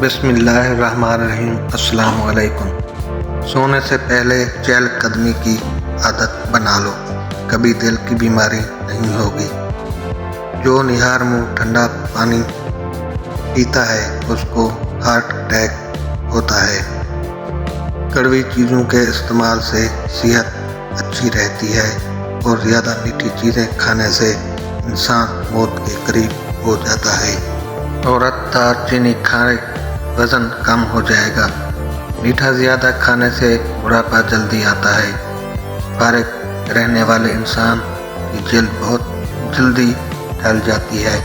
बिस्मिल्लाहिर्रहमानिर्रहीम। अस्सलाम वालेकुम। सोने से पहले चहल कदमी की आदत बना लो, कभी दिल की बीमारी नहीं होगी। जो निहार मुँह ठंडा पानी पीता है उसको हार्ट अटैक होता है। कड़वी चीज़ों के इस्तेमाल से सेहत अच्छी रहती है और ज़्यादा मीठी चीज़ें खाने से इंसान मौत के करीब हो जाता है। औरत दार चीनी खाए वज़न कम हो जाएगा। मीठा ज़्यादा खाने से बुढ़ापा जल्दी आता है। फारिग रहने वाले इंसान की जल्द बहुत जल्दी ढल जाती है।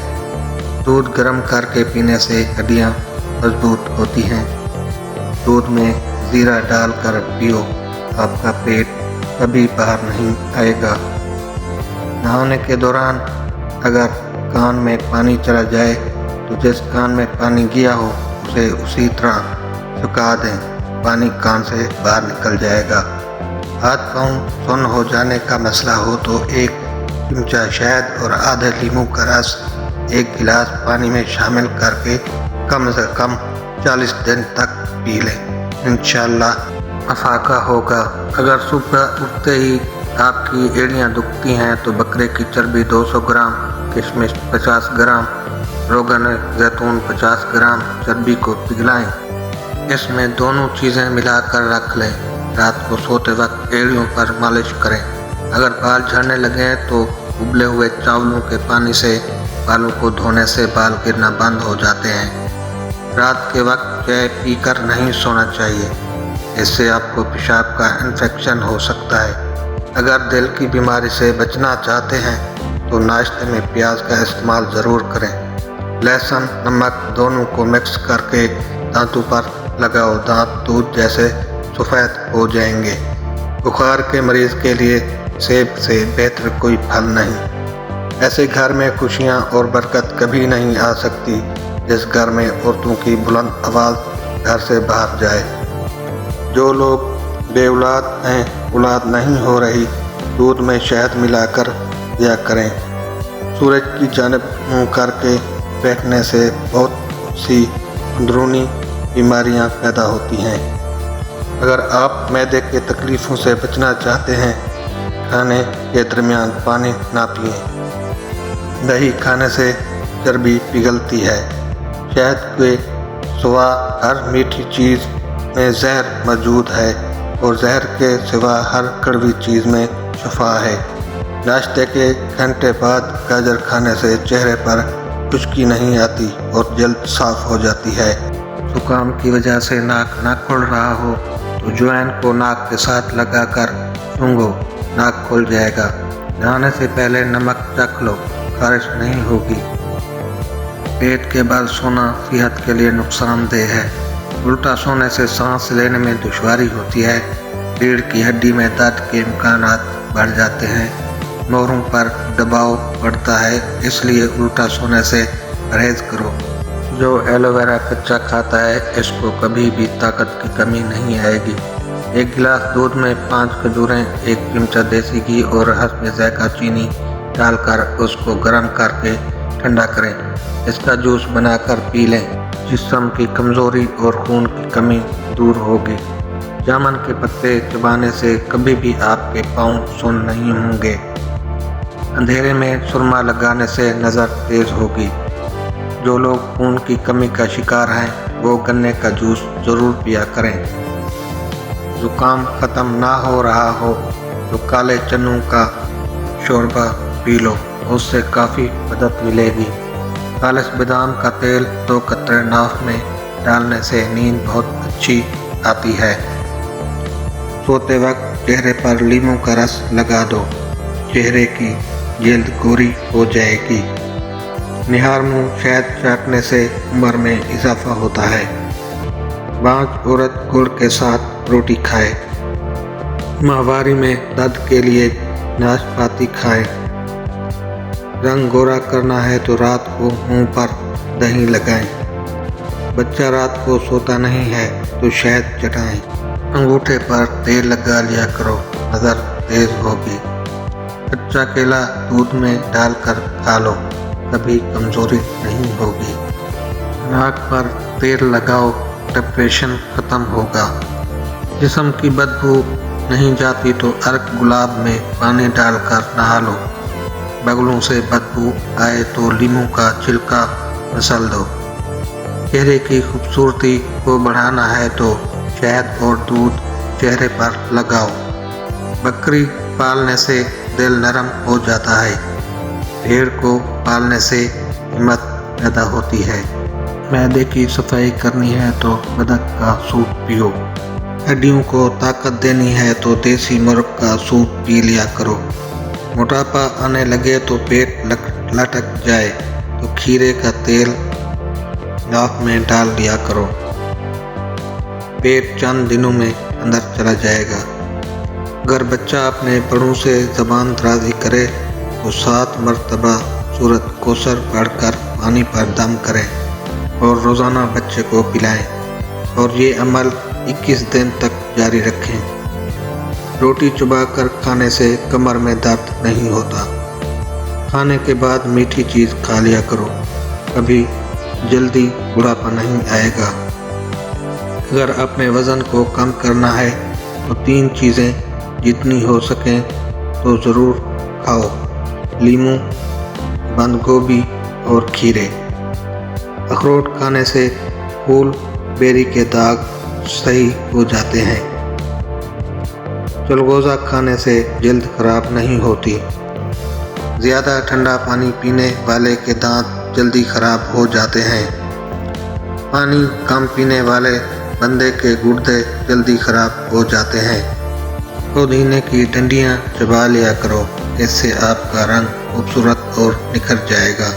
दूध गर्म करके पीने से हड्डियाँ मजबूत होती हैं। दूध में ज़ीरा डालकर पियो, आपका पेट कभी बाहर नहीं आएगा। नहाने के दौरान अगर कान में पानी चला जाए तो जिस कान में पानी गया हो उसे उसी तरह सुखा दें, पानी कान से बाहर निकल जाएगा। हाथ पाँव सुन्न हो जाने का मसला हो तो एक चमचा शहद और आधे लीमू का रस एक गिलास पानी में शामिल करके कम से कम 40 दिन तक पी लें, इंशाअल्लाह अफाका होगा। अगर सुबह उठते ही आपकी एड़ियाँ दुखती हैं तो बकरे की चर्बी 200 ग्राम, किशमिश 50 ग्राम, रोगन जैतून 50 ग्राम चर्बी को पिघलाएं। इसमें दोनों चीज़ें मिलाकर रख लें। रात को सोते वक्त एड़ियों पर मालिश करें। अगर बाल झड़ने लगे तो उबले हुए चावलों के पानी से बालों को धोने से बाल गिरना बंद हो जाते हैं। रात के वक्त चाय पीकर नहीं सोना चाहिए, इससे आपको पेशाब का इन्फेक्शन हो सकता है। अगर दिल की बीमारी से बचना चाहते हैं तो नाश्ते में प्याज का इस्तेमाल ज़रूर करें। लहसुन नमक दोनों को मिक्स करके दांतों पर लगाओ, दांत दूध जैसे सफ़ेद हो जाएंगे। बुखार के मरीज़ के लिए सेब से बेहतर कोई फल नहीं। ऐसे घर में खुशियां और बरकत कभी नहीं आ सकती जिस घर में औरतों की बुलंद आवाज़ घर से बाहर जाए। जो लोग बेऔलाद हैं, औलाद नहीं हो रही, दूध में शहद मिलाकर दिया करें। सूरज की जानिब मुँह करके बैठने से बहुत सी अंदरूनी बीमारियां पैदा होती हैं। अगर आप मैदे के तकलीफ़ों से बचना चाहते हैं, खाने के दरमियान पानी ना पिएं। दही खाने से चर्बी पिघलती है। शहद के सिवा हर मीठी चीज़ में जहर मौजूद है और जहर के सिवा हर कड़वी चीज़ में शफा है। नाश्ते के घंटे बाद गाजर खाने से चेहरे पर खुश्की नहीं आती और जल्द साफ हो जाती है। जुकाम की वजह से नाक ना खुल रहा हो तो अजवाइन को नाक के साथ लगाकर सूंघो, नाक खुल जाएगा। नहाने से पहले नमक चख लो, खारिश नहीं होगी। पेट के बल सोना सेहत के लिए नुकसानदेह है। उल्टा सोने से सांस लेने में दुश्वारी होती है। रीढ़ की हड्डी में दर्द के इम्कानात बढ़ जाते हैं। मोहरों पर दबाव पड़ता है, इसलिए उल्टा सोने से परहेज करो। जो एलोवेरा कच्चा खाता है इसको कभी भी ताकत की कमी नहीं आएगी। एक गिलास दूध में 5 खजूरें, 1 चमचा देसी घी और हस्बे ज़ायक़ा चीनी डालकर उसको गर्म करके ठंडा करें। इसका जूस बनाकर पी लें, जिस्म की कमज़ोरी और खून की कमी दूर होगी। जामुन के पत्ते चबाने से कभी भी आपके पाँव सुन्न नहीं होंगे। अंधेरे में सुरमा लगाने से नज़र तेज़ होगी। जो लोग खून की कमी का शिकार हैं वो गन्ने का जूस ज़रूर पिया करें। ज़ुकाम ख़त्म ना हो रहा हो तो काले चनों का शोरबा पी लो, उससे काफ़ी मदद मिलेगी। खालिस बादाम का तेल 2 कतरे नाक में डालने से नींद बहुत अच्छी आती है। सोते वक्त चेहरे पर लीमू का रस लगा दो, चेहरे की जल्द गोरी हो जाएगी। निहार मुँह शहद चाटने से उम्र में इजाफा होता है। 5 औरत गुड़ के साथ रोटी खाए। माहवारी में दर्द के लिए नाशपाती खाएं। रंग गोरा करना है तो रात को मुंह पर दही लगाएं। बच्चा रात को सोता नहीं है तो शहद चटाएं। अंगूठे पर तेल लगा लिया करो, नज़र तेज होगी। कच्चा केला दूध में डालकर खा लो, कभी कमज़ोरी नहीं होगी। नाक पर तेल लगाओ, डिप्रेशन खत्म होगा। जिस्म की बदबू नहीं जाती तो अर्क गुलाब में पानी डालकर नहा लो। बगलों से बदबू आए तो लीमू का छिलका मसल दो। चेहरे की खूबसूरती को बढ़ाना है तो शहद और दूध चेहरे पर लगाओ। बकरी पालने से दिल नरम हो जाता है। भेड़ को पालने से हिम्मत पैदा होती है। मैदे की सफाई करनी है तो बदक का सूप पियो। हड्डियों को ताकत देनी है तो देसी मुर्ग का सूप पी लिया करो। मोटापा आने लगे तो पेट लटक जाए तो खीरे का तेल नाक में डाल लिया करो। पेट चंद दिनों में अंदर चला जाएगा। अगर बच्चा अपने बड़ों से ज़बान दराजी करे तो 7 मरतबा सूरत कौसर पढ़कर पानी पर दम करें और रोज़ाना बच्चे को पिलाएं और ये अमल 21 दिन तक जारी रखें। रोटी चबाकर खाने से कमर में दर्द नहीं होता। खाने के बाद मीठी चीज़ खा लिया करो, कभी जल्दी बुढ़ापा नहीं आएगा। अगर अपने वज़न को कम करना है तो 3 चीज़ें जितनी हो सकें तो ज़रूर खाओ: लीमू, बंद गोभी और खीरे। अखरोट खाने से फूल बेरी के दाग सही हो जाते हैं। चलगोज़ा खाने से जल्द खराब नहीं होती। ज़्यादा ठंडा पानी पीने वाले के दांत जल्दी खराब हो जाते हैं। पानी कम पीने वाले बंदे के गुर्दे जल्दी खराब हो जाते हैं। पुदीने की डंडियाँ चबा लिया करो, इससे आपका रंग खूबसूरत और निखर जाएगा।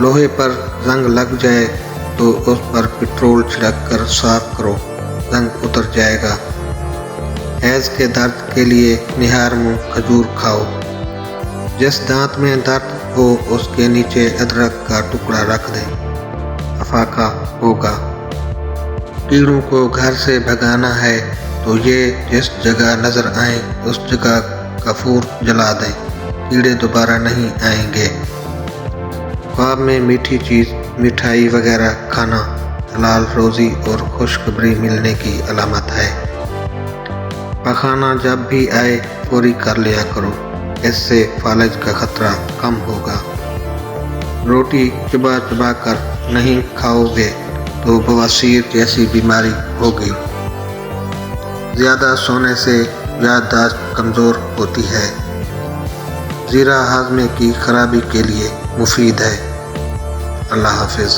लोहे पर जंग लग जाए तो उस पर पेट्रोल छिड़क कर साफ करो, जंग उतर जाएगा। हैज़ के दर्द के लिए निहार मुँह खजूर खाओ। जिस दांत में दर्द हो उसके नीचे अदरक का टुकड़ा रख दें, अफाका होगा। कीड़ों को घर से भगाना है तो ये जिस जगह नज़र आए उस जगह कपूर जला दें, कीड़े दोबारा नहीं आएंगे। ख्वाब में मीठी चीज़, मिठाई वगैरह खाना हलाल रोज़ी और खुशखबरी मिलने की अलामत है। पखाना जब भी आए फौरी कर लिया करो, इससे फालज का खतरा कम होगा। रोटी चबा चबा कर नहीं खाओगे तो बवासीर जैसी बीमारी होगी। ज़्यादा सोने से याददाश्त कमज़ोर होती है। ज़ीरा हाज़मे की खराबी के लिए मुफीद है। अल्लाह हाफ़िज़।